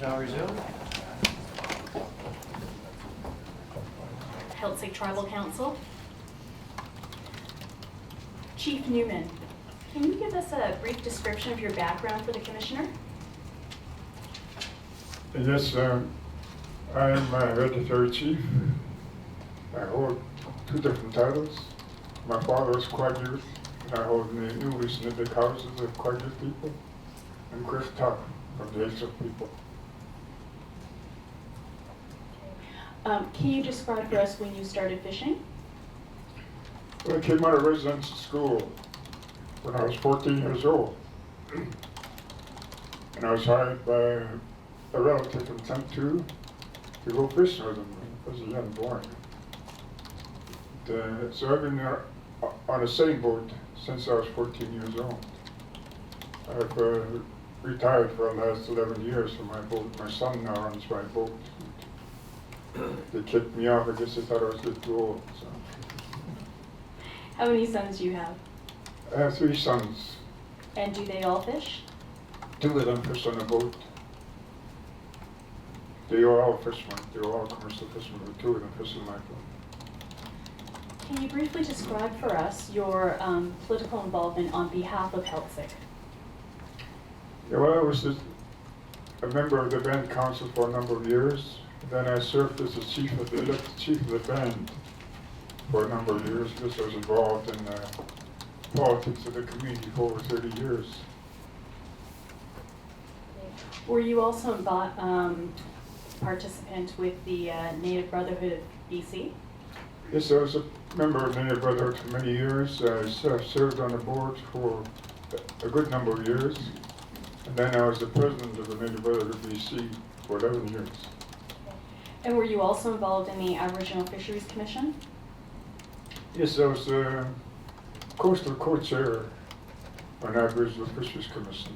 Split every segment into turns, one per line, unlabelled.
Now resume.
Heiltsuk Tribal Council. Chief Newman, can you give us a brief description of your background for the Commissioner?
Yes, I am a hereditary chief. I hold two different titles. My father was Quadroot, and I hold the newly snitted houses of Quadroot people, and Chris Tuck from the Heiltsuk people.
Can you describe for us when you started fishing?
Well, I came out of residential school when I was 14 years old. And I was hired by a relative from Timbuktu to go fishing with him. I was a young boy. So I've been on a sailing boat since I was 14 years old. I've retired for the last 11 years from my boat. My son now runs my boat. They kicked me off. I guess they thought I was a bit too old. So.
How many sons do you have?
I have 3 sons.
And do they all fish?
2 of them fish on the boat. They are all fishermen. They're all commercial fishermen, but 2 of them fish in my boat.
Can you briefly describe for us your political involvement on behalf of Heiltsuk?
Yeah, well, I was a member of the band council for a number of years. Then I served as the chief of the band for a number of years because I was involved in politics of the community for over 30 years.
Were you also a participant with the Native Brotherhood of BC?
Yes, I was a member of Native Brotherhood for many years. I served on the board for a good number of years. And then I was the president of the Native Brotherhood of BC for 11 years.
And were you also involved in the Aboriginal Fisheries Commission?
Yes, I was the coastal co-chair on Aboriginal Fisheries Commission.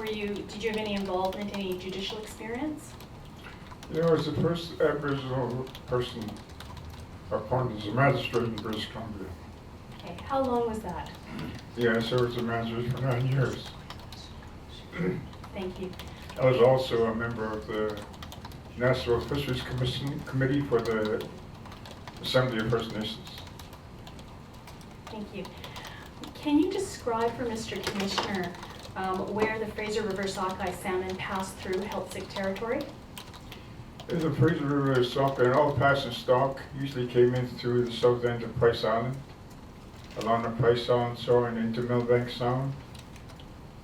Did you have any involvement, any judicial experience?
You know, I was the first Aboriginal person appointed as a magistrate in British Columbia.
Okay, how long was that?
Yeah, I served as a magistrate for 9 years.
Thank you.
I was also a member of the National Fisheries Committee for the Assembly of First Nations.
Thank you. Can you describe for Mr. Commissioner where the Fraser River sockeye salmon passed through Heiltsuk territory?
The Fraser River sockeye and all passing stock usually came in through the south end of Price Island, along the Price Island shore and into Millbank Sound,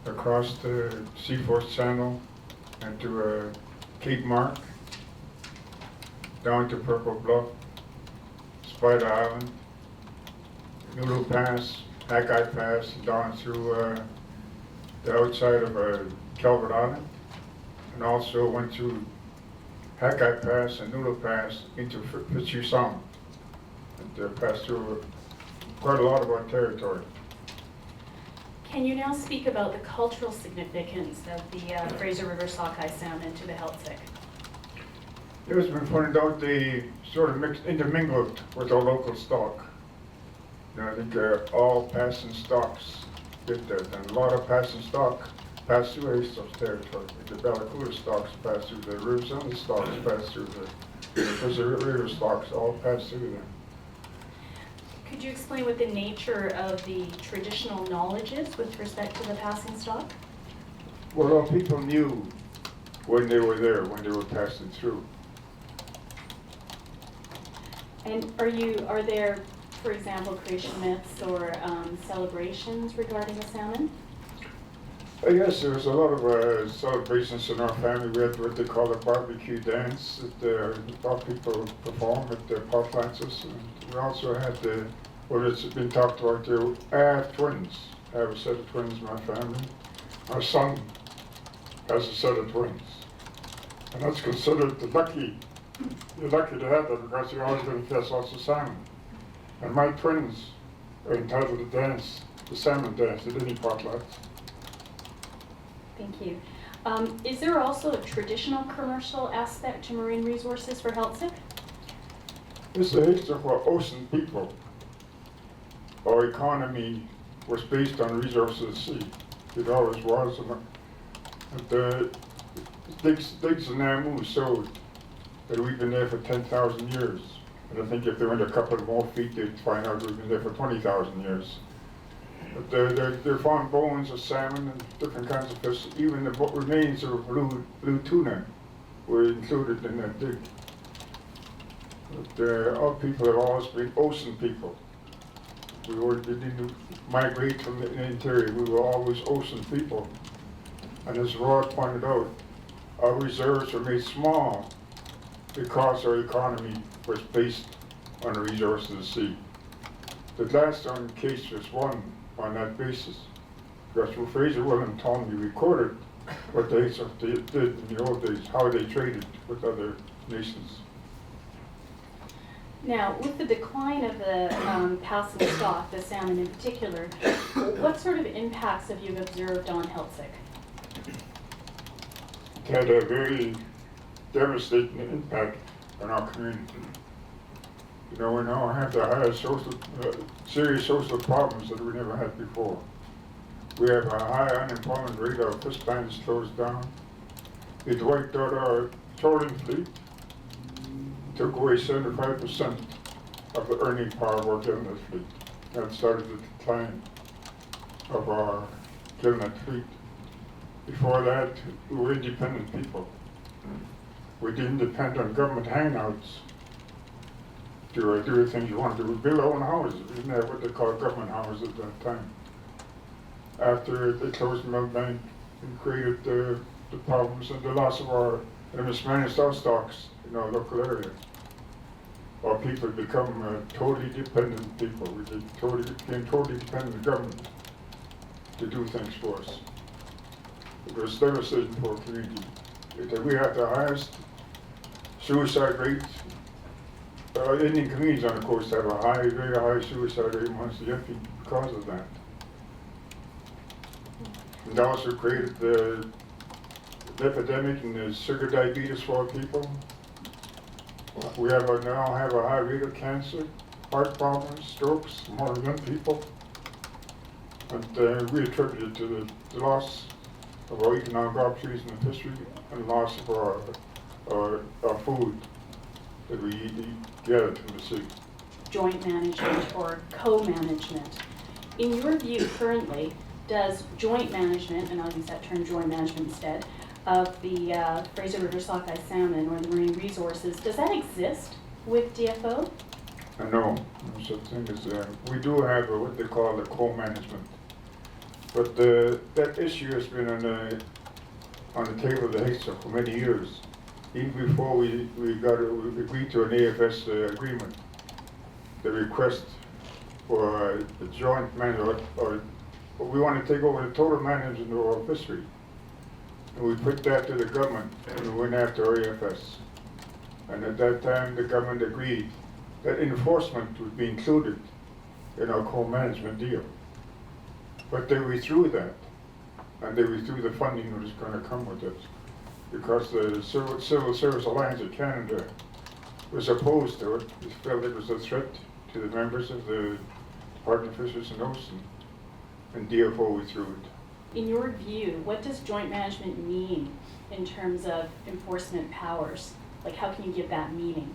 across the Seaforth Channel and to Cape Mark, down to Purple Bluff, Spider Island, Noodle Pass, Hackeye Pass, down through the outside of Calvert Island, and also went through Hackeye Pass and Noodle Pass into Fitzhugh Sound, and passed through quite a lot of our territory.
Can you now speak about the cultural significance of the Fraser River sockeye salmon to the Heiltsuk?
It has been pointed out they sort of intermingled with our local stock. You know, I think all passing stocks did that, and a lot of passing stock passed through Heiltsuk territory. The Bellacoola stocks passed through the Rivers and the stocks passed through the Fraser River stocks, all passed through there.
Could you explain what the nature of the traditional knowledge is with respect to the passing stock?
Well, our people knew when they were there, when they were passing through.
And are there, for example, creation myths or celebrations regarding the salmon?
Yes, there was a lot of celebrations in our family. We had what they call a barbecue dance that our people perform at the potlatches. And we also had what has been talked about there. I have twins. I have a set of twins in my family. Our son has a set of twins. And that's considered lucky. You're lucky to have that because you're always going to catch lots of salmon. And my twins are entitled to dance the salmon dance at any potlatch.
Thank you. Is there also a traditional commercial aspect to marine resources for Heiltsuk?
It's the Heiltsuk were ocean people. Our economy was based on resources of the sea. It always was. And Digs and Namu showed that we've been there for 10,000 years. And I think if they went a couple more feet, they'd find out we've been there for 20,000 years. But they found bones of salmon and different kinds of fish. Even the remains of blue tuna were included in that dig. But our people have always been ocean people. We didn't migrate from the interior. We were always ocean people. And as Rod pointed out, our reserves were made small because our economy was based on the resources of the sea. The Gladstone case was won on that basis. Because Fraser William Tonley recorded what they did in the old days, how they traded with other nations.
Now, with the decline of the Powson stock, the salmon in particular, what sort of impacts have you observed on Heltzig?
It had a very devastating impact on our community. You know, we now have the highest serious social problems that we never had before. We have a high unemployment rate, our fish line is closed down. It wiped out our trawling fleet, took away 75% of the earning power of our gillnet fleet. That started the decline of our gillnet fleet. Before that, we were independent people. We didn't depend on government handouts to do the things you wanted to do. We built our own houses. We didn't have what they called government houses at that time. After they closed the milk bank and created the problems and the loss of and mismanaged our stocks in our local area, our people become totally dependent people. We became totally dependent on the government to do things for us. It was devastating for our community. We had the highest suicide rate. Indian communities on the coast have a very high suicide rate amongst the young people because of that. And also created the epidemic in the sugar diabetes for our people. We now have a high rate of cancer, heart problems, strokes among young people. And we attribute it to the loss of our economic opportunities in the fishery and loss of our food that we get from the sea.
Joint management or co-management. In your view currently, does joint management, and I'll use that term joint management instead, of the Fraser River sockeye salmon or the marine resources, does that exist with DFO?
No, such thing as we do have what they call the co-management. But that issue has been on the table of the HSA for many years. Even before we agreed to an AFS agreement, the request for the joint management, or we want to take over the total management of our fishery. And we put that to the government and we went after AFS. And at that time, the government agreed that enforcement would be included in our co-management deal. But they withdrew that, and they withdrew the funding that was going to come with it, because the Civil Service Alliance of Canada was opposed to it. They felt it was a threat to the members of the Department of Fisheries and Ocean, and DFO withdrew it.
In your view, what does joint management mean in terms of enforcement powers? Like, how can you give that meaning?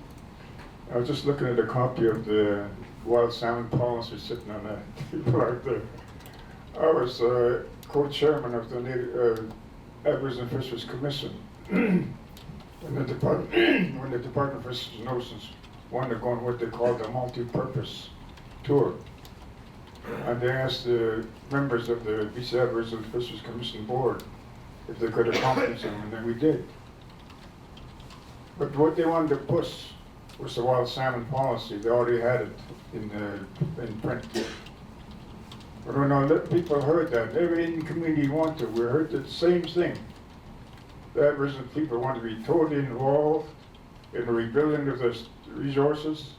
I was just looking at a copy of the wild salmon policy sitting on that table right there. I was co-chairman of the Aboriginal Fisheries Commission when the Department of Fisheries and Oceans wanted to go on what they called the multi-purpose tour. And they asked the members of the BC Aboriginal Fisheries Commission board if they could accomplish them, and then we did. But what they wanted to push was the wild salmon policy. They already had it in print. But when people heard that, every Indian community wanted, we heard the same thing. The Aboriginal people want to be totally involved in the rebuilding of the resources,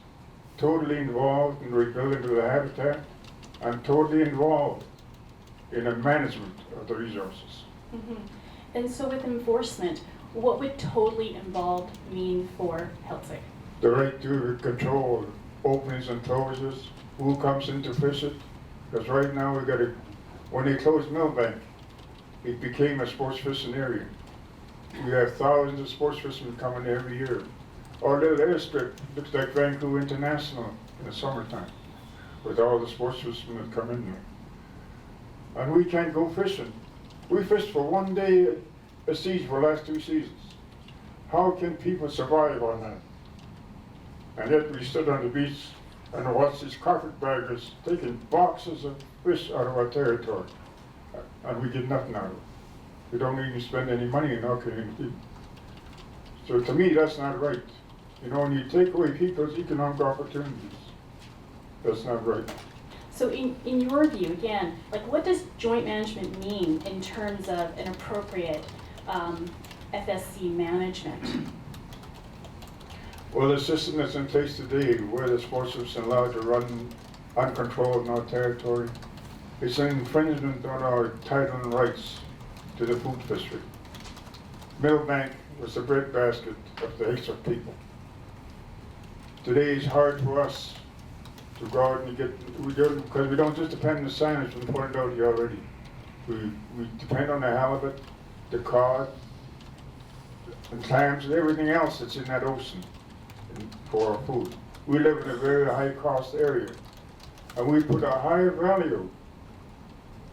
totally involved in the rebuilding of the habitat, and totally involved in the management of the resources.
Mm-hmm. And so with enforcement, what would totally involved mean for Heltzig?
The right to control openings and closures, who comes in to fish it. Because right now when they closed Millbank, it became a sports fishing area. We have thousands of sports fishermen coming every year. Our little airstrip looks like Vancouver International in the summertime, with all the sports fishermen that come in there. And we can't go fishing. We fished for one day a season for the last 2 seasons. How can people survive on that? And yet we stood on the beach and watched these carpetbaggers taking boxes of fish out of our territory. And we get nothing out of it. We don't even spend any money in our community. So to me, that's not right. You know, when you take away people's economic opportunities, that's not right.
So in your view, again, like what does joint management mean in terms of an appropriate FSC management?
Well, the system that's in place today, where the sports are allowed to run uncontrolled in our territory, it's an infringement on our title and rights to the food fishery. Millbank was the breadbasket of the Haitian people. Today it's hard for us to go out and because we don't just depend on the silage, we pointed out here already. We depend on the halibut, the cod, and clams, and everything else that's in that ocean for our food. We live in a very high cost area, and we put a higher value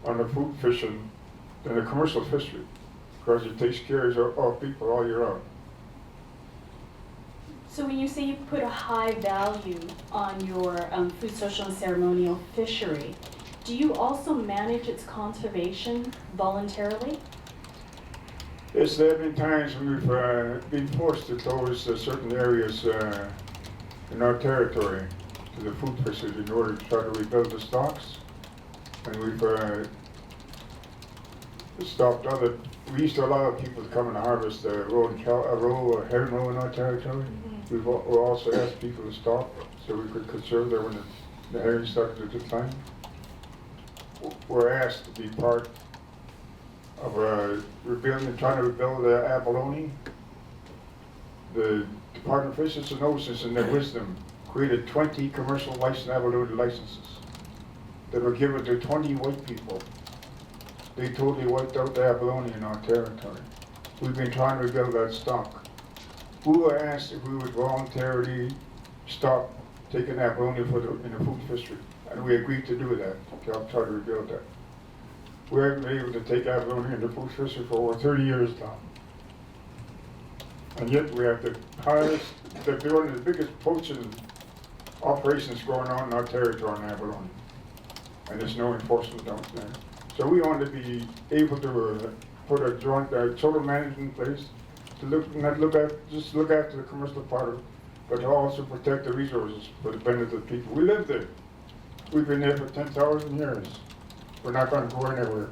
on the food fishing than the commercial fishery, because it takes care of our people all year round.
So when you say you put a high value on your food, social, and ceremonial fishery, do you also manage its conservation voluntarily?
Yes, there have been times when we've been forced to close certain areas in our territory to the food fisheries in order to try to rebuild the stocks. And we've stopped other. We used to allow people to come and harvest a roe herring roe in our territory. Mm-hmm. We've also asked people to stop so we could conserve there when the herring started to decline. We're asked to be part of trying to rebuild abalone. The Department of Fisheries and Oceans, in their wisdom, created 20 commercial licensed abalone licenses that were given to 20 white people. They totally wiped out the abalone in our territory. We've been trying to rebuild that stock. We were asked if we would voluntarily stop taking abalone in the food fishery, and we agreed to do that, to help try to rebuild that. We haven't been able to take abalone in the food fishery for over 30 years now. And yet we have the highest, they're one of the biggest poaching operations going on in our territory on abalone. And there's no enforcement out there. So we want to be able to put a joint total management in place to look after the commercial part of it, but to also protect the resources for the benefit of the people. We live there. We've been there for 10,000 years. We're not going to go anywhere.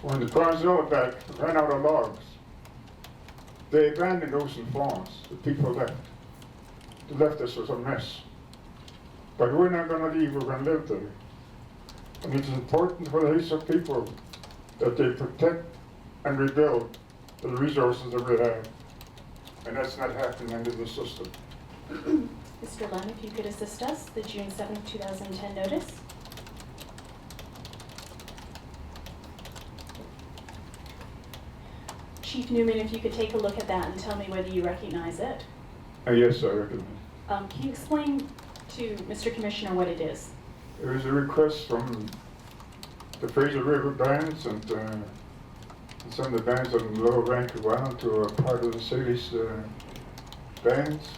When the Transnovac ran out of logs, they abandoned ocean farms. The people left. They left us with a mess. But we're not going to leave. We're going to live there. And it's important for the Haitian people that they protect and rebuild the resources that we have. And that's not happening under the system.
Mr. Lund, if you could assist us, the June 7th, 2010 notice. Chief Newman, if you could take a look at that and tell me whether you recognize it.
Yes, I recognize.
Can you explain to Mr. Commissioner what it is?
It was a request from the Fraser River bands and some of the bands on the Lower Vancouver Island to a part of the Salish bands.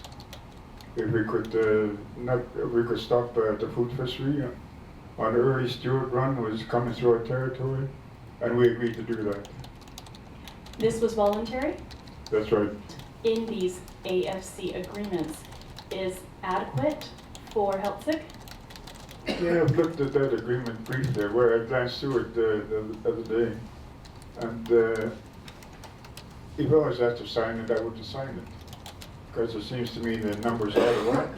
If we could stop the food fishery on the early Stewart run was coming through our territory, and we agreed to do that.
This was voluntary?
That's right.
In these AFC agreements is adequate for Heltzig?
Yeah, I've looked at that agreement briefly, where I glanced through it the other day, and if I was asked to sign it, I would have signed it, because it seems to me the numbers are the right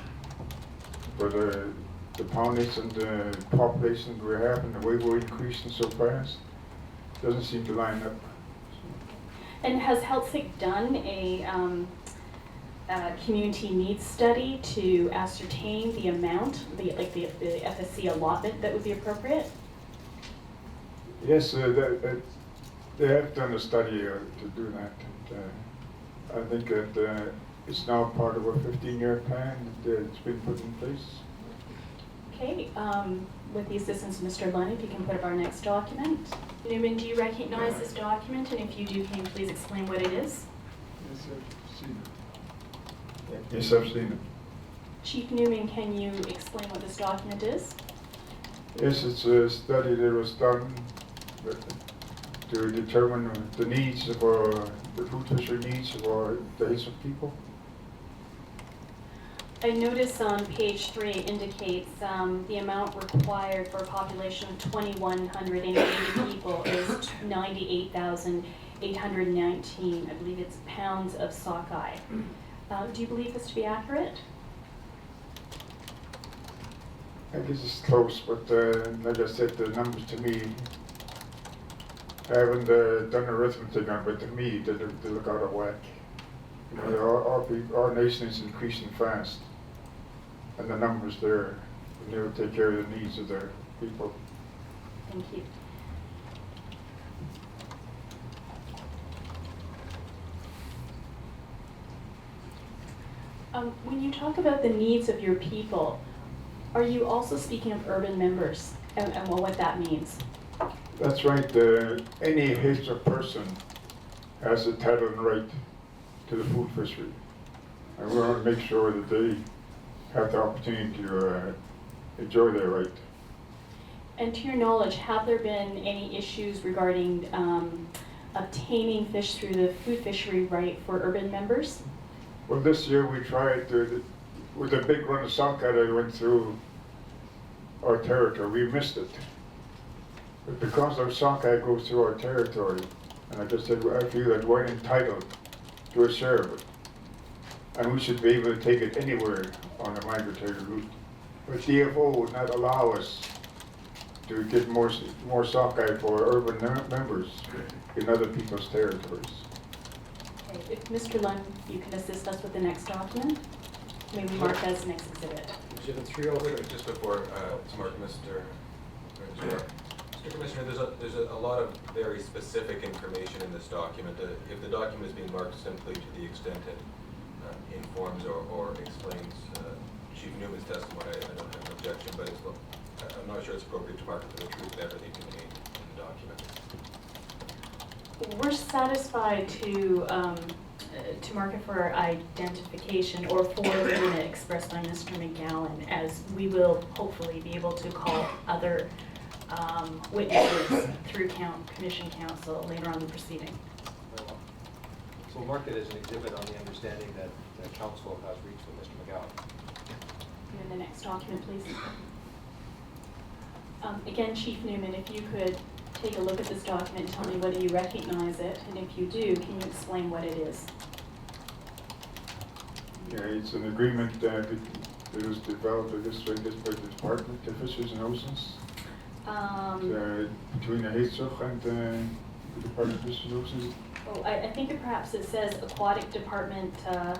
for the poundage and the population we have and the way we're increasing so fast. Doesn't seem to line up.
And has Heltzig done a community needs study to ascertain the amount, the FSC allotment that would be appropriate?
Yes, They have done a study to do that. And, I think that it's now part of a 15-year plan that it's been put in place.
Okay, with the assistance of Mr. Lunn, if you can put up our next document. Newman, do you recognize this document? And if you do, can you please explain what it is?
Yes, I've seen it. Yes, I've seen it.
Chief Newman, can you explain what this document is?
Yes, it's a study that was done to determine the needs for the food fishery needs for the Haitian people.
I notice on page 3 indicates the amount required for a population of 2,180 people is 98,819. I believe it's pounds of sockeye. Do you believe this to be accurate?
I guess it's close, but like I said, the numbers to me, I haven't done arithmetic on it, but to me, they look out of whack. You know, our nation is increasing fast, and the numbers there, they will take care of the needs of their people.
Thank you. When you talk about the needs of your people, are you also speaking of urban members and what that means?
That's right. Any Haitian person has a title and right to the food fishery, and we want to make sure that they have the opportunity to enjoy their right.
And to your knowledge, have there been any issues regarding obtaining fish through the food fishery right for urban members?
Well, this year we tried with a big run of sockeye that went through our territory. We missed it. But because our sockeye goes through our territory, and like I said, I feel that we're entitled to a share of it. And we should be able to take it anywhere on the migratory route. But DFO would not allow us to get more sockeye for urban members in other people's territories.
Okay. If Mr. Lund, you can assist us with the next document, may we mark as an next exhibit.
Exhibit 303. Just before to mark Mr. Commissioner, there's a lot of very specific information in this document. If the document is being marked simply to the extent it informs or explains Chief Newman's testimony, I don't have an objection, but I'm not sure it's appropriate to mark it for the truth of everything contained in the document.
We're satisfied to mark it for identification or for the limit expressed by Mr. McGowan, as we will hopefully be able to call other witnesses through Commission Council later on in the proceeding.
Very well. So we'll mark it as an exhibit on the understanding that Council has reached with Mr. McGowan.
And the next document, please. Again, Chief Newman, if you could take a look at this document and tell me whether you recognize it, and if you do, can you explain what it is?
Yeah, it's an agreement that was developed by the Department of Fisheries and Oceans. Between the HSOC and the Department of Fisheries and Oceans.
Oh, I think perhaps it says Aquatic Department, I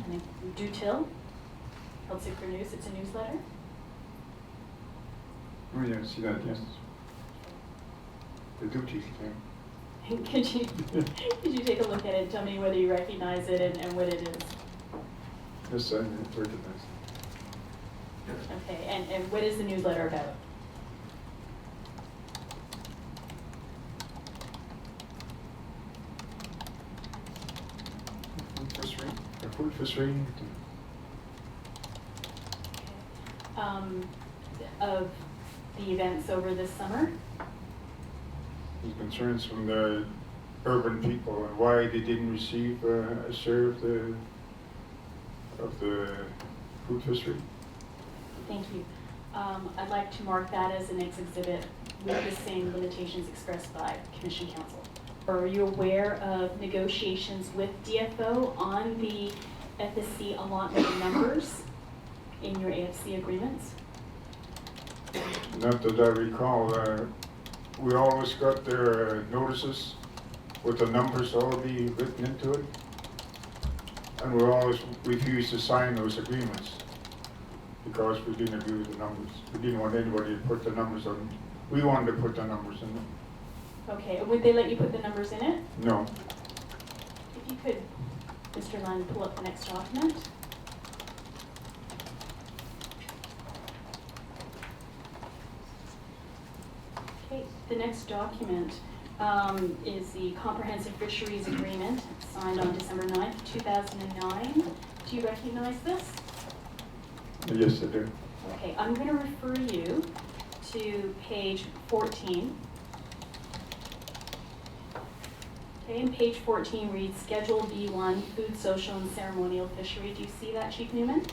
think, Dutil, Celtic for News, it's a newsletter.
Oh yeah, I see that, yes. The duty, yeah.
Could you take a look at it and tell me whether you recognize it and what it is?
Yes, I recognize it.
Okay, and what is the newsletter about?
Food fishery.
Of the events over this summer?
There's concerns from the urban people and why they didn't receive a share of the food fishery.
Thank you. I'd like to mark that as an exhibit with the same limitations expressed by Commission Council. Are you aware of negotiations with DFO on the FSC allotment numbers in your AFC agreements?
Not that I recall. We always got their notices with the numbers already written into it, and we always refused to sign those agreements because we didn't agree with the numbers. We didn't want anybody to put the numbers on. We wanted to put the numbers in them.
Okay, and would they let you put the numbers in it?
No.
If you could, Mr. Lund, pull up the next document. Okay, the next document is the Comprehensive Fisheries Agreement signed on December 9th, 2009. Do you recognize this?
Yes, I do.
Okay, I'm going to refer you to page 14. Okay, and page 14 reads Schedule B1, Food, Social, and Ceremonial Fishery. Do you see that, Chief Newman?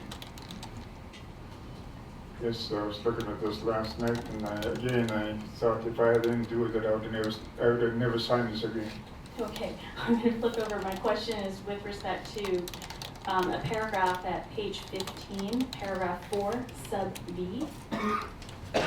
Yes, I was looking at this last night, and I thought if I didn't do it, that I would have never signed this agreement.
Okay, I'm going to flip over. My question is with respect to a paragraph at page 15, paragraph 4, sub B. Okay.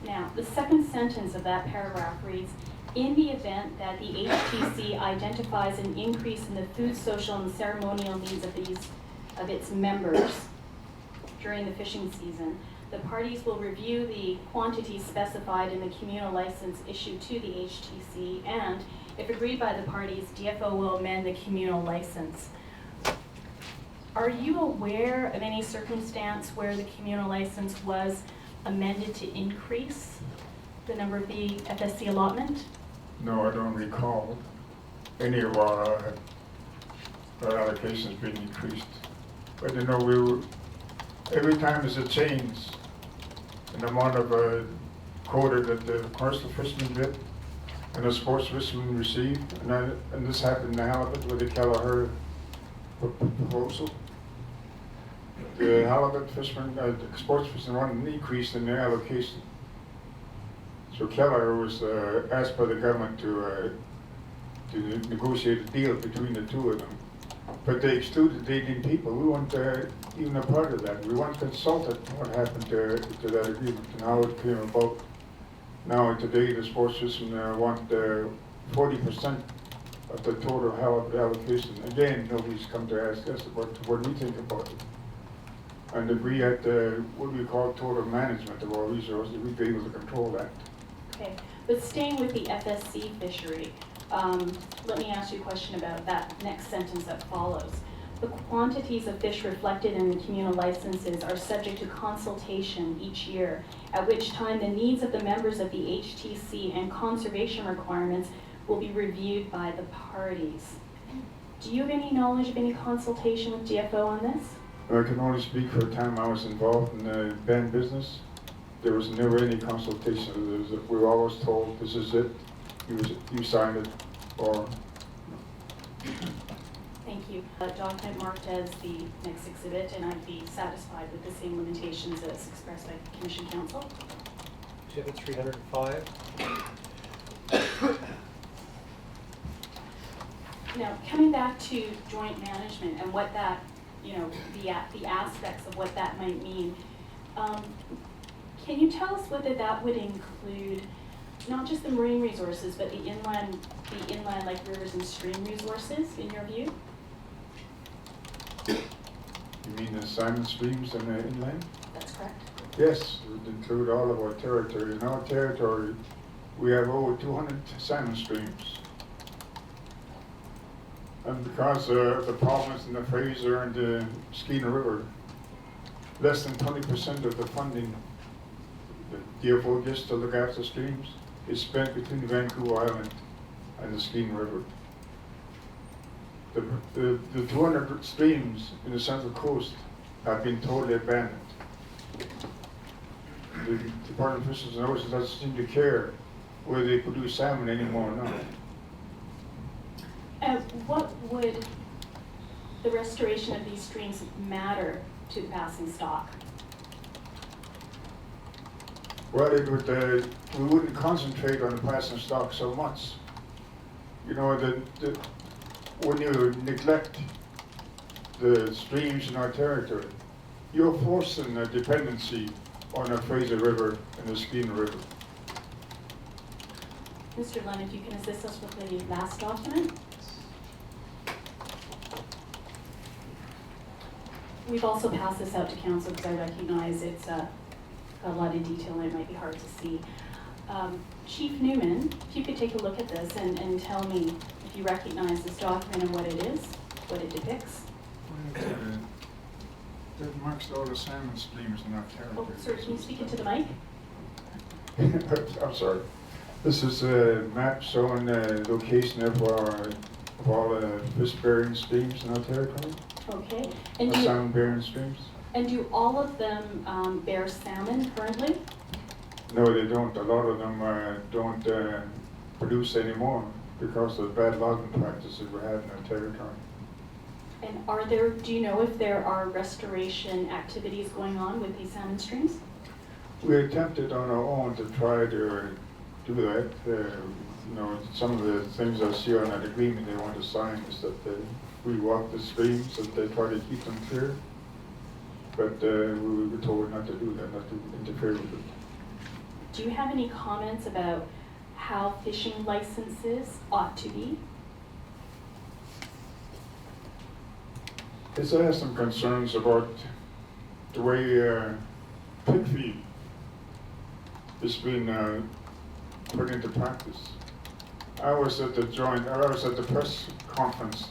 Now, the second sentence of that paragraph reads, in the event that the HTC identifies an increase in the food, social, and ceremonial needs of its members during the fishing season, the parties will review the quantities specified in the communal license issued to the HTC, and if agreed by the parties, DFO will amend the communal license. Are you aware of any circumstance where the communal license was amended to increase the number of the FSC allotment?
No, I don't recall any of our allocations being increased. But you know, every time there's a change in the amount of quota that the commercial fishermen get and the sports fishermen receive, and this happened in halibut with the Kelleher proposal. The halibut fishermen, the sports fishermen wanted an increase in their allocation. So Kelleher was asked by the government to negotiate a deal between the two of them. But they excluded the Indian people. We weren't even a part of that. We weren't consulted what happened to that agreement and how it came about. Now today the sports fishermen want 40% of the total halibut allocation. Again, nobody's come to ask us about what we think about it. And if we had what we call total management of our resources, we'd be able to control that.
Okay, but staying with the FSC fishery, let me ask you a question about that next sentence that follows. The quantities of fish reflected in the communal licenses are subject to consultation each year, at which time the needs of the members of the HTC and conservation requirements will be reviewed by the parties. Do you have any knowledge of any consultation with DFO on this?
I can only speak for the time I was involved in the band business. There was never any consultation. We were always told, this is it, you signed it, or...
Thank you. Document marked as the next exhibit, and I'd be satisfied with the same limitations as expressed by Commission Counsel.
Exhibit 305.
Now, coming back to joint management and what that, the aspects of what that might mean, can you tell us whether that would include not just the marine resources, but the inland like rivers and stream resources, in your view?
You mean the salmon streams and the inland?
That's correct.
Yes, it would include all of our territory. In our territory, we have over 200 salmon streams. And because of the problems in the Fraser and the Skeena River, less than 20% of the funding the DFO gets to look after streams is spent between Vancouver Island and the Skeena River. The 200 streams in the Central Coast have been totally abandoned. The Department of Fisheries and Oceans doesn't seem to care whether they produce salmon anymore or not.
What would the restoration of these streams matter to the passing stock?
Well, it would, we wouldn't concentrate on the passing stock so much. You know, when you neglect the streams in our territory, you're forcing a dependency on the Fraser River and the Skeena River.
Mr. Lund, if you can assist us with the last document. We've also passed this out to council because I recognize it's a lot of detail and it might be hard to see. Chief Newman, if you could take a look at this and tell me if you recognize this document and what it is, what it depicts.
That marks all the salmon streams in our
Oh,
territory.
sir, can you speak into the mic?
I'm sorry. This is a map showing the location of all the fish-bearing streams in our territory,
Okay.
the salmon-bearing streams.
And do all of them bear salmon currently?
No, they don't. A lot of them don't produce anymore because of bad logging practices we have in our territory.
And do you know if there are restoration activities going on with these salmon streams?
We attempted on our own to try to do that. Some of the things I see on that agreement they want to sign is that we walk the streams, that they try to keep them clear. But we were told not to do that, not to interfere with it.
Do you have any comments about how fishing licenses ought to be?
Yes, I have some concerns about the way pig feed is being put into practice. I was at the press conference.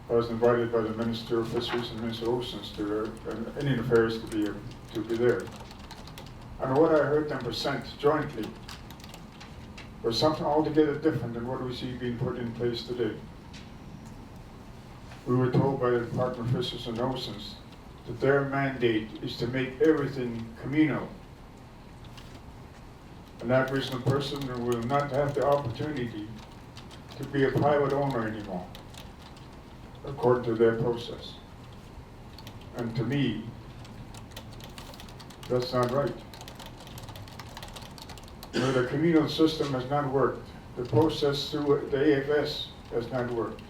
I was invited by the Minister of Fisheries and Minister Oceans to Indian Affairs to be there. And what I heard them present jointly was something altogether different than what we see being put in place today. We were told by the Department of Fisheries and Oceans that their mandate is to make everything communal. An Aboriginal person will not have the opportunity to be a private owner anymore, according to their process. And to me, that's not right. The communal system has not worked. The process through the AFS has not worked.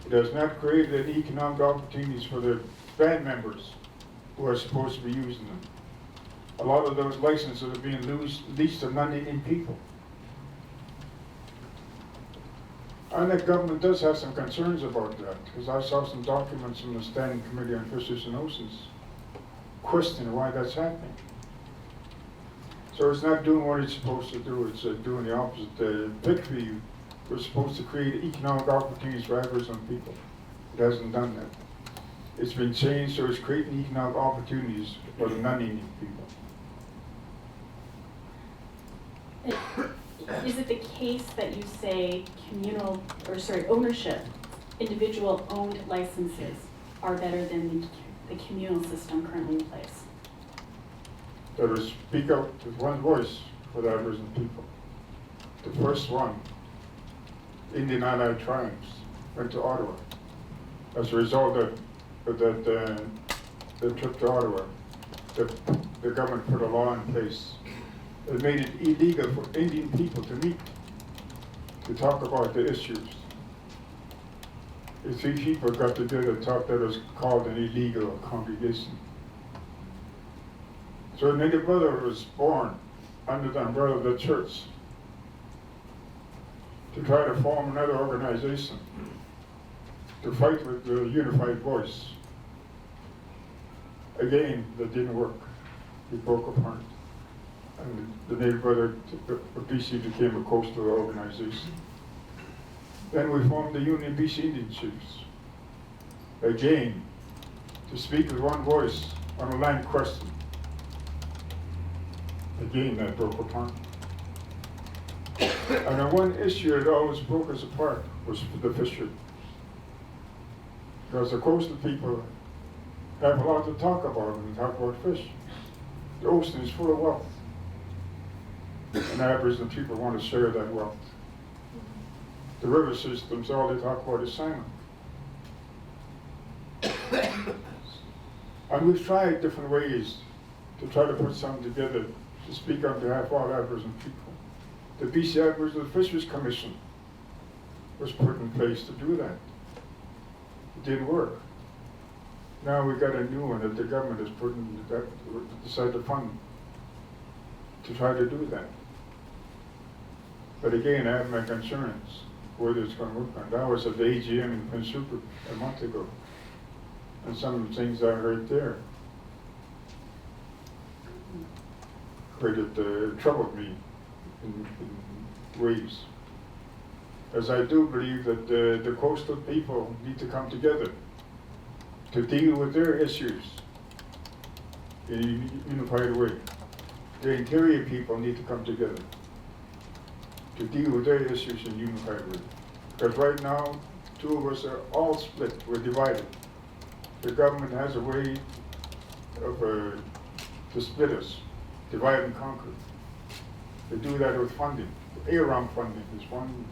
It has not created any economic opportunities for the band members who are supposed to be using them. A lot of those licenses are being leased to non-Indian people. And the government does have some concerns about that, because I saw some documents from the Standing Committee on Fisheries and Oceans questioning why that's happening. So it's not doing what it's supposed to do, it's doing the opposite. The pig feed was supposed to create economic opportunities for Aboriginal people. It hasn't done that. It's been changed so it's creating economic opportunities for the non-Indian people.
Is it the case that you say ownership, individual owned licenses are better than the communal system currently in place?
That is, speak out with one voice for the Aboriginal people. The first one, Indian Allied Tribes, went to Ottawa. As a result of that trip to Ottawa, the government put a law in place that made it illegal for Indian people to meet, to talk about the issues. The three people got together and talked, that was called an illegal congregation. So a Native brother was born under the umbrella of the church to try to form another organization to fight with the unified voice. Again, that didn't work. We broke apart. And the Native Brother BC became a coastal organization. Then we formed the Union BC Indian Chiefs. Again, to speak with one voice on a land question. Again, that broke apart. And the one issue that always broke us apart was the fishery. Because the coastal people have a lot to talk about when we talk about fish. The ocean is full of wealth. And Aboriginal people want to share that wealth. The river systems, all they talk about is salmon. And we've tried different ways to try to put something together to speak on behalf of all Aboriginal people. The BC Aboriginal Fisheries Commission was put in place to do that. It didn't work. Now we got a new one that the government has put in, that decided to fund to try to do that. But again, I have my concerns whether it's going to work. And I was at the AGM in Prince Rupert a month ago, and some of the things I heard there. where it troubled me in ways. As I do believe that the coastal people need to come together to deal with their issues in a unified way. The interior people need to come together to deal with their issues in a unified way. Because right now, two of us are all split, we're divided. The government has a way of to split us, divide and conquer. They do that with funding. ARAM funding is one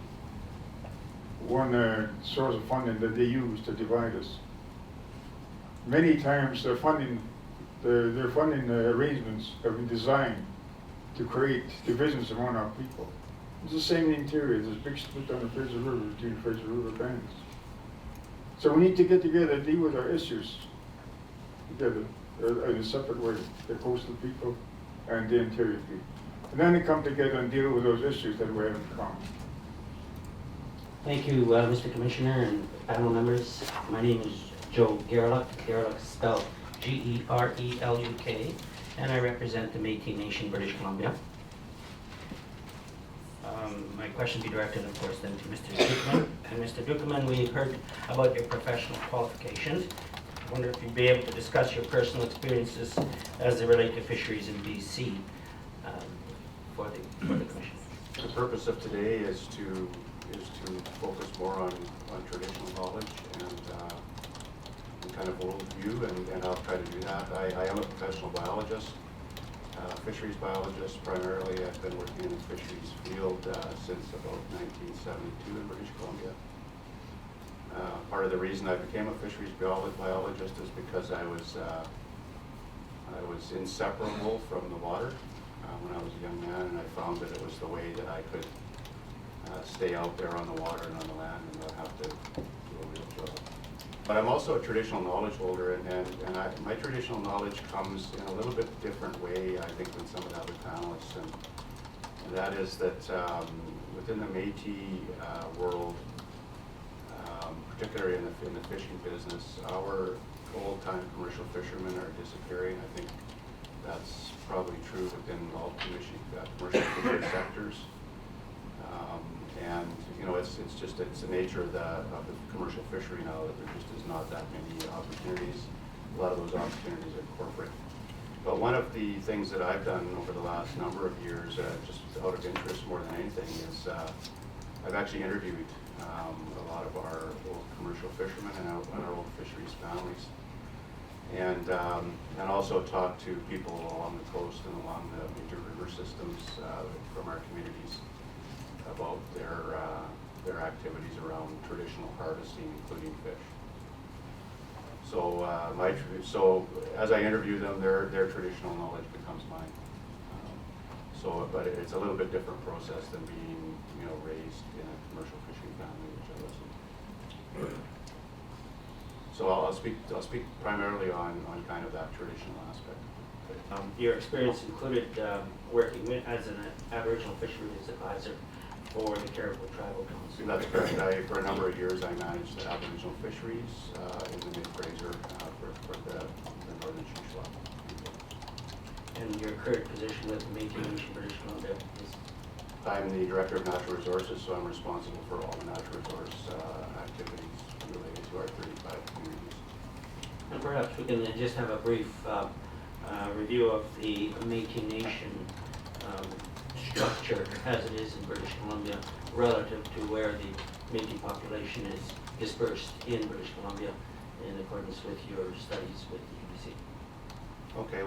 source of funding that they use to divide us. Many times their funding arrangements have been designed to create divisions among our people. It's the same in the interior. There's a big split on the Fraser River between the Fraser River bands. So we need to get together and deal with our issues together in a separate way, the coastal people and the interior people. And then they come together and deal with those issues that we have in common.
Thank you, Mr. Commissioner and panel members. My name is Joe Gerlach. Gerlach is spelled G-E-R-E-L-U-K, and I represent the Métis Nation, British Columbia. My question be directed, of course, then to Mr. Dukeman. And Mr. Dukeman, we heard about your professional qualifications. I wonder if you'd be able to discuss your personal experiences as they relate to fisheries in BC for the commission.
The purpose of today is to focus more on traditional knowledge and kind of worldview, and I'll try to do that. I am a professional biologist, fisheries biologist primarily. I've been working in the fisheries field since about 1972 in British Columbia. Part of the reason I became a fisheries biologist is because I was inseparable from the water when I was a young man, and I found that it was the way that I could stay out there on the water and on the land and not have to do a real job. But I'm also a traditional knowledge holder, and my traditional knowledge comes in a little bit different way, I think, than some of the other panelists, and that is that within the Métis world, particularly in the fishing business, our old-time commercial fishermen are disappearing. I think that's probably true within all commercial fishery sectors. And you know, it's the nature of the commercial fishery now that there just is not that many opportunities. A lot of those opportunities are corporate. But one of the things that I've done over the last number of years, just out of interest more than anything, is I've actually interviewed a lot of our old commercial fishermen and our old fisheries families, and also talked to people along the coast and along the major river systems from our communities about their activities around traditional harvesting, including fish. So so as I interview them, their traditional knowledge becomes mine. But it's a little bit different process than being, you know, raised in a commercial fishing family, which I wasn't. So I'll speak primarily on kind of that traditional aspect.
Your experience included working as an Aboriginal fisheries advisor for the Caribou Tribal Council.
That's correct. For a number of years, I managed the Aboriginal fisheries in the Mid-Fraser for the Northern Shuswap.
And your current position with the Métis Nation, British Columbia is?
I'm the Director of Natural Resources, so I'm responsible for all the natural resource activities related to our 35 communities.
And perhaps we can just have a brief review of the Métis Nation structure as it is in British Columbia relative to where the Métis population is dispersed in British Columbia in accordance with your studies with the UBC.
Okay,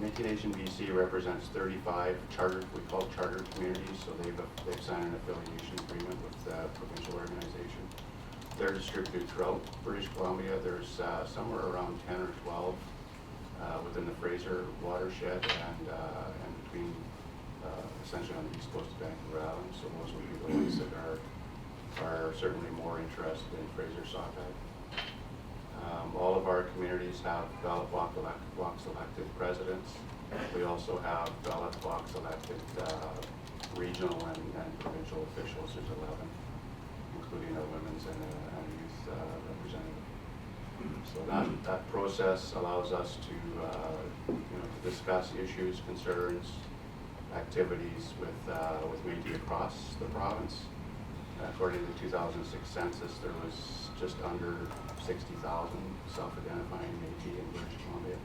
Métis Nation BC represents 35 chartered, we call chartered communities, so they've signed an affiliation agreement with the provincial organization. They're distributed throughout British Columbia. There's somewhere around 10 or 12 within the Fraser watershed and between essentially on the east coast of Vancouver Island, so those would be the ones that are certainly more interested in Fraser sockeye. All of our communities have ballot box elected presidents. We also have ballot box elected regional and provincial officials. There's 11, including a women's and a youth representative. So that process allows us to, to discuss issues, concerns, activities with Métis across the province. According to the 2006 census, there was just under 60,000 self-identifying Métis in British Columbia.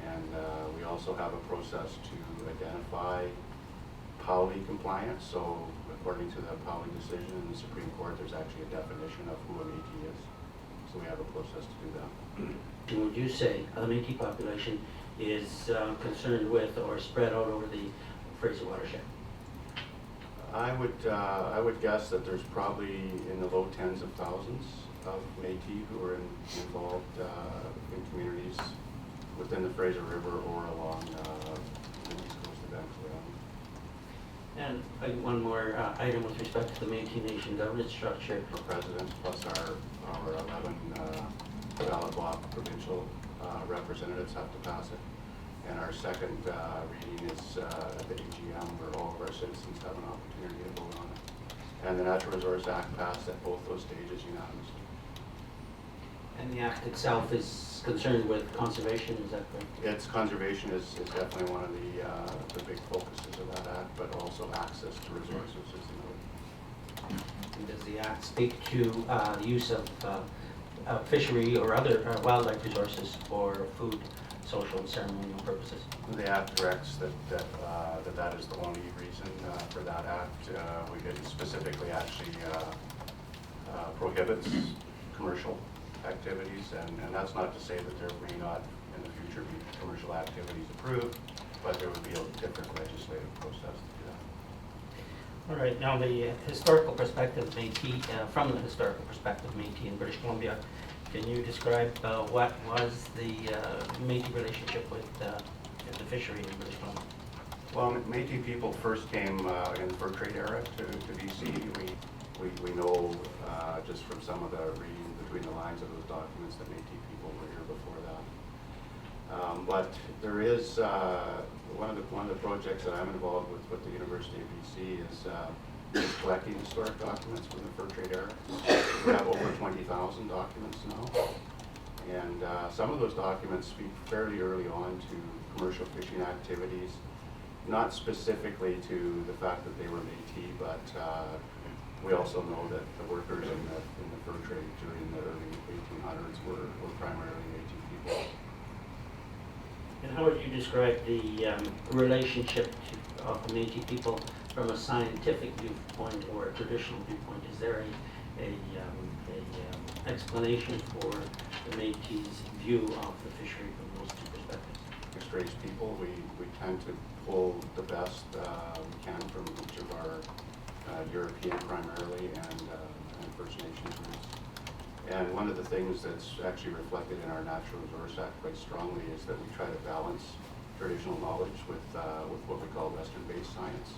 And we also have a process to identify POWLI compliance. So according to the POWLI decision in the Supreme Court, there's actually a definition of who a Métis is. So we have a process to do that.
And would you say the Métis population is concerned with or spread out over the Fraser watershed?
I would guess that there's probably in the low tens of thousands of Métis who are involved in communities within the Fraser River or along the east coast eventually.
And one more item with respect to the Métis Nation governance structure.
For presidents plus our 11 ballot block provincial representatives have to pass it. And our second reading is at the AGM where all of our citizens have an opportunity to vote on it. And the Natural Resource Act passed at both those stages unanimously.
And the act itself is concerned with conservation, is that correct?
Its conservation is definitely one of the big focuses of that act, but also access to resources is another.
And does the act speak to the use of fishery or other wildlife resources for food, social, and ceremonial purposes?
The act directs that is the only reason for that act. We didn't specifically actually prohibits commercial activities, and that's not to say that there may not in the future be commercial activities approved, but there would be a different legislative process to do that.
All right, now the historical perspective of Métis, from the historical perspective of Métis in British Columbia, can you describe what was the Métis relationship with the fishery in British Columbia?
Well, Métis people first came in the fur trade era to BC. We know just from some of the reading between the lines of those documents that Métis people were here before that. But there is one of the projects that I'm involved with the University of BC is collecting historic documents from the fur trade era. We have over 20,000 documents now, and some of those documents speak fairly early on to commercial fishing activities, not specifically to the fact that they were Métis, but we also know that the workers in the fur trade during the early 1800s were primarily Métis people.
And how would you describe the relationship of the Métis people from a scientific viewpoint or a traditional viewpoint? Is there a explanation for the Métis' view of the fishery from those two perspectives?
Mixed race people, we tend to pull the best we can from each of our European primarily and First Nations roots. And one of the things that's actually reflected in our Natural Resource Act quite strongly is that we try to balance traditional knowledge with what we call Western-based science.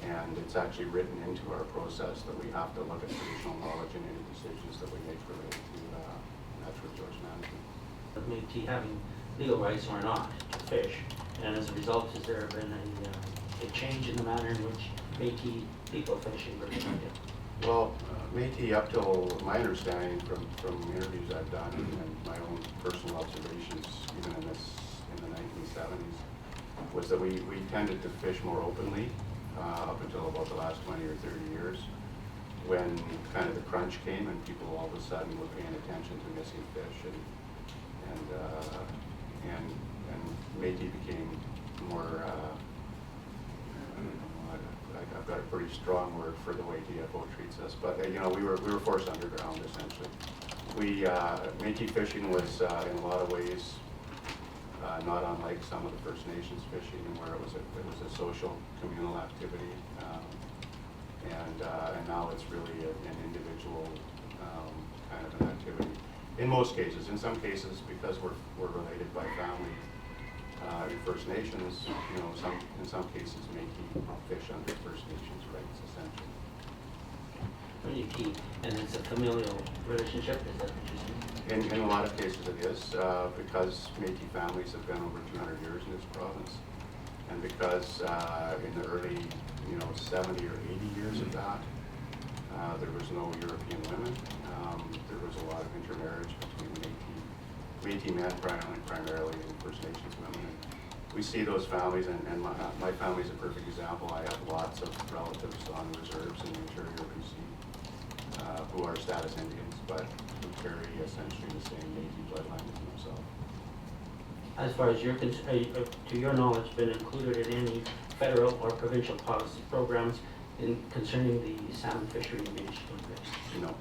And it's actually written into our process that we have to look at traditional knowledge in any decisions that we make related to natural resource management.
The Métis having legal rights or not to fish, and as a result, has there been a change in the manner in which Métis people fish in British Columbia?
Well, Métis, up till my understanding from interviews I've done and my own personal observations, even in the 1970s, was that we tended to fish more openly up until about the last 20 or 30 years, when kind of the crunch came and people all of a sudden were paying attention to missing fish, and Métis became more. I've got a pretty strong word for the way DFO treats us, but we were forced underground essentially. Métis fishing was in a lot of ways not unlike some of the First Nations fishing, where it was a social, communal activity, and now it's really an individual kind of an activity. In most cases, in some cases, because we're related by family. In First Nations, in some cases, Métis fish under First Nations rights, essentially.
Métis, and it's a familial relationship, is that what you're saying?
In a lot of cases it is, because Métis families have been over 200 years in this province, and because in the early 70 or 80 years of that, there was no European women. There was a lot of intermarriage between Métis Métis men primarily, and First Nations women. And we see those families, and my family is a perfect example. I have lots of relatives on reserves in the interior BC who are status Indians, but who carry essentially the same Métis bloodline as myself.
As far as to your knowledge, been included in any federal or provincial policy programs concerning the salmon fishery in British Columbia?
No.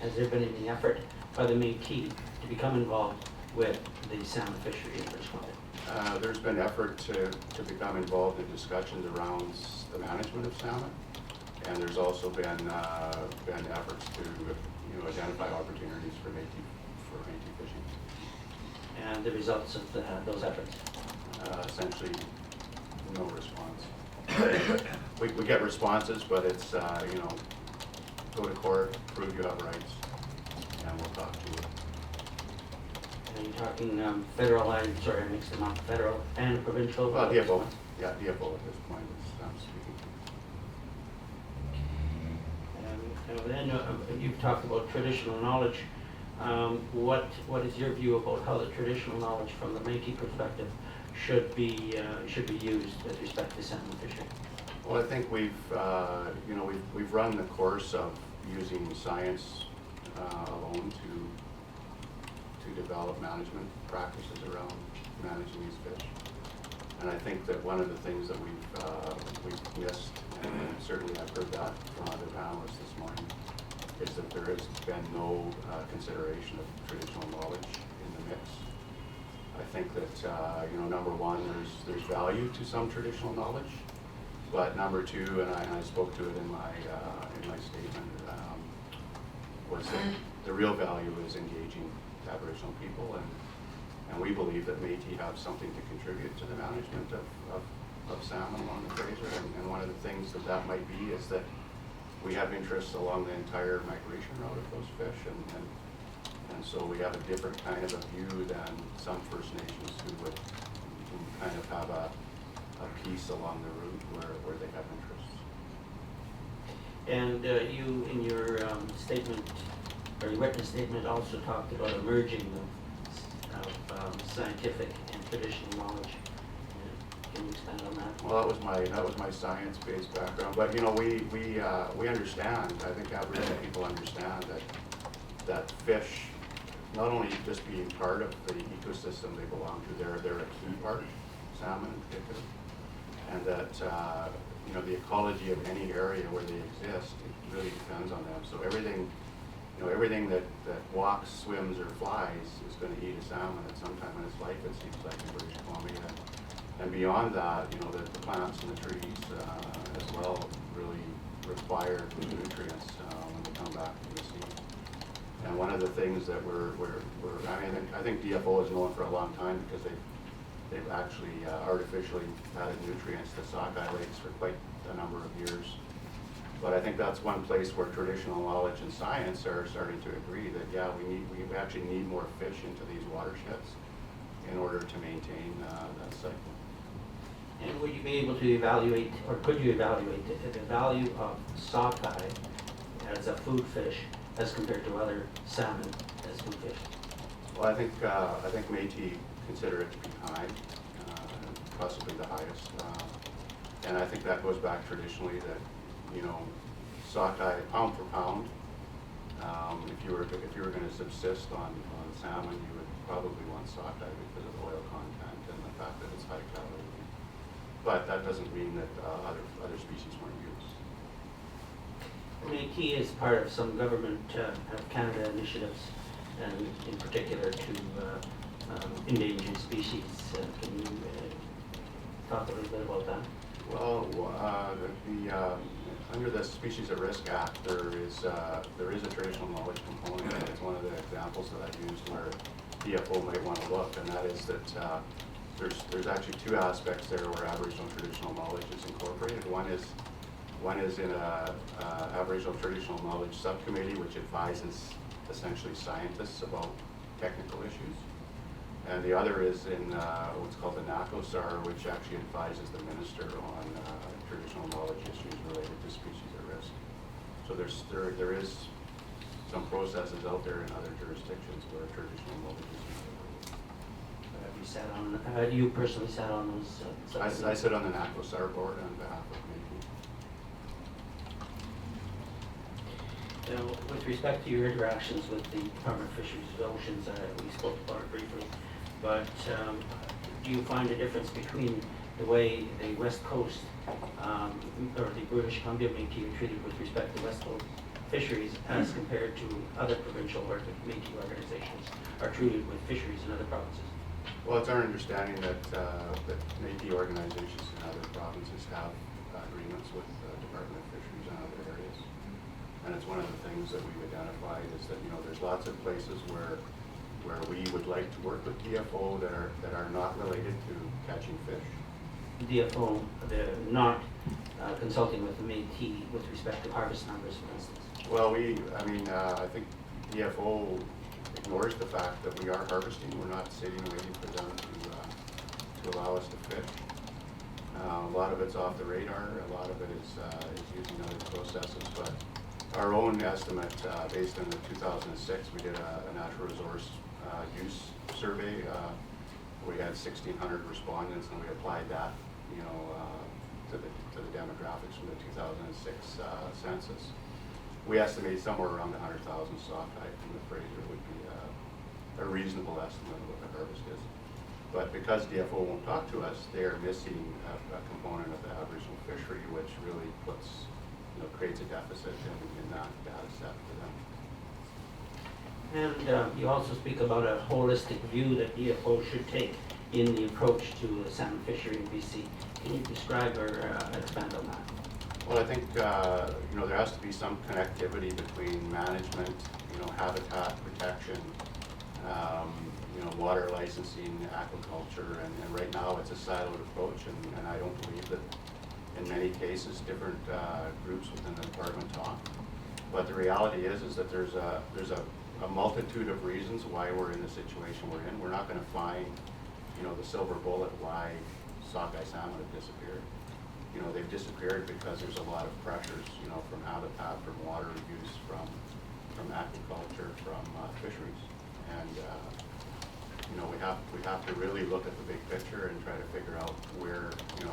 Has there been any effort by the Métis to become involved with the salmon fishery in British Columbia?
There's been effort to become involved in discussions around the management of salmon, and there's also been efforts to identify opportunities for Métis fishing.
And the results of those efforts?
Essentially, no response. We get responses, but it's go to court, prove you have rights, and we'll talk to you.
Are you talking federal, I mixed them up, federal and provincial?
Well, DFO. Yeah, DFO at this point is I'm speaking to.
And then you've talked about traditional knowledge. What is your view about how the traditional knowledge from the Métis perspective should be used with respect to salmon fishing?
Well, I think we've run the course of using science alone to develop management practices around managing these fish. And I think that one of the things that we've missed, and certainly I've heard that from other panelists this morning, is that there has been no consideration of traditional knowledge in the mix. I think that number one, there's value to some traditional knowledge, but number two, and I spoke to it in my statement, was that the real value is engaging Aboriginal people, and we believe that Métis have something to contribute to the management of salmon along the Fraser, and one of the things that might be is that we have interests along the entire migration route of those fish, and so we have a different kind of a view than some First Nations who kind of have a piece along the route where they have interests.
And you, in your statement, or your written statement, also talked about a merging of scientific and traditional knowledge. Can you expand on that?
Well, that was my science-based background, but we understand. I think Aboriginal people understand that fish, not only just being part of the ecosystem they belong to, they're a key part, salmon in particular, and that the ecology of any area where they exist, it really depends on them. So everything that walks, swims, or flies is going to eat a salmon at some time in its life, it seems like, in British Columbia. And beyond that, the plants and the trees as well really require the nutrients when they come back from the sea. And one of the things that I think DFO is known for a long time because they've actually artificially added nutrients to sockeye lakes for quite a number of years. But I think that's one place where traditional knowledge and science are starting to agree that, yeah, we actually need more fish into these watersheds in order to maintain that cycle.
And would you be able to evaluate, or could you evaluate the value of sockeye as a food fish as compared to other salmon as food fish?
Well, I think Métis consider it to be high, possibly the highest, and I think that goes back traditionally that sockeye pound for pound. If you were going to subsist on salmon, you would probably want sockeye because of the oil content and the fact that it's high calorie. But that doesn't mean that other species weren't used.
Métis is part of some government of Canada initiatives, and in particular to endangered species. Can you talk a little bit about that?
Well, under the Species at Risk Act, there is a traditional knowledge component, and it's one of the examples that I used where DFO might want to look, and that is that there's actually two aspects there where Aboriginal traditional knowledge is incorporated. One is in a Aboriginal traditional knowledge subcommittee, which advises essentially scientists about technical issues. And the other is in what's called the NACOSAR, which actually advises the minister on traditional knowledge issues related to species at risk. So there is some processes out there in other jurisdictions where traditional mortgages
Have you sat on, you personally sat on those?
I sit on the NACOSAR board on behalf of Métis.
Now, with respect to your interactions with the Department of Fisheries and Oceans, we spoke about it briefly, but do you find a difference between the way the West Coast or the British Columbia Métis are treated with respect to West Coast fisheries as compared to other provincial or Métis organizations are treated with fisheries in other provinces?
Well, it's our understanding that Métis organizations in other provinces have agreements with the Department of Fisheries and other areas. And it's one of the things that we've identified is that, you know, there's lots of places where we would like to work with DFO that are not related to catching fish.
DFO, they're not consulting with the Métis with respect to harvest numbers, for instance.
Well, I think DFO ignores the fact that we are harvesting. We're not sitting waiting for them to allow us to fish. A lot of it's off the radar. A lot of it is using other processes. But our own estimate, based on the 2006, we did a natural resource use survey. We had 1,600 respondents, and we applied that, you know, to the demographics from the 2006 census. We estimate somewhere around 100,000 sockeye from the Fraser would be a reasonable estimate of what the harvest is. But because DFO won't talk to us, they are missing a component of the Aboriginal fishery, which really puts, you know, creates a deficit in that data set for them.
And you also speak about a holistic view that DFO should take in the approach to the salmon fishery in BC. Can you describe or expand on that?
Well, I think, you know, there has to be some connectivity between management, you know, habitat protection, you know, water licensing, aquaculture, and right now it's a siloed approach, and I don't believe that in many cases different groups within the department talk. But the reality is that there's a multitude of reasons why we're in the situation we're in. We're not going to find, you know, the silver bullet why sockeye salmon have disappeared. You know, they've disappeared because there's a lot of pressures, you know, from habitat, from water use, from aquaculture, from fisheries. And, you know, we have to really look at the big picture and try to figure out where, you know,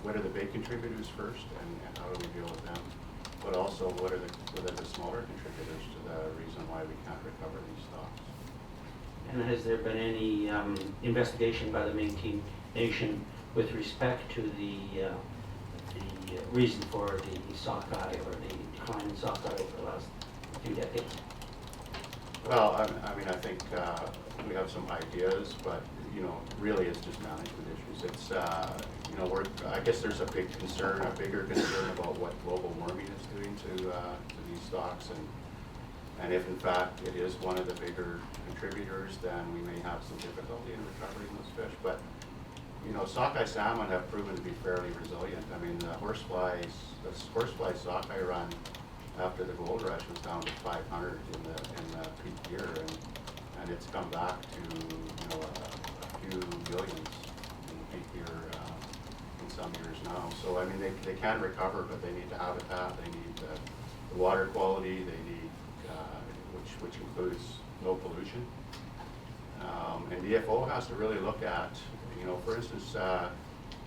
what are the big contributors first, and how do we deal with them? But also, what are the smaller contributors to the reason why we can't recover these stocks?
And has there been any investigation by the Métis Nation with respect to the reason for the sockeye or the decline in sockeye over the last few decades?
Well, I mean, I think we have some ideas, but, you know, really it's just management issues. It's, you know, I guess there's a bigger concern about what global warming is doing to these stocks, and if in fact it is one of the bigger contributors, then we may have some difficulty in recovering those fish. But, you know, sockeye salmon have proven to be fairly resilient. I mean, the horsefly sockeye run after the gold rush was down to 500 in the peak year, and it's come back to, you know, a few billions in the peak year in some years now. So I mean, they can recover, but they need the habitat, they need the water quality, they need which includes no pollution. And DFO has to really look at, you know, for instance,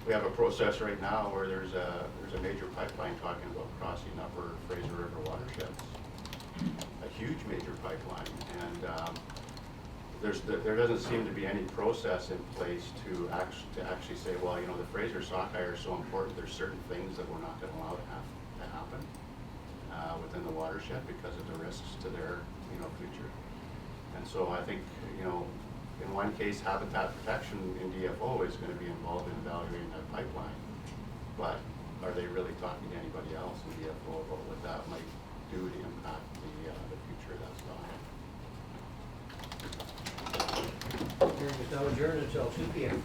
we have a process right now where there's a major pipeline talking about crossing upper Fraser River watersheds, a huge major pipeline, and there doesn't seem to be any process in place to actually say, well, you know, the Fraser sockeye are so important. There's certain things that we're not going to allow to happen within the watershed because of the risks to their, you know, future. And so I think, you know, in one case, habitat protection in DFO is going to be involved in evaluating that pipeline. But are they really talking to anybody else in DFO about what that might do to impact the future of that stock?
Hearing is now adjourned until 2 p.m.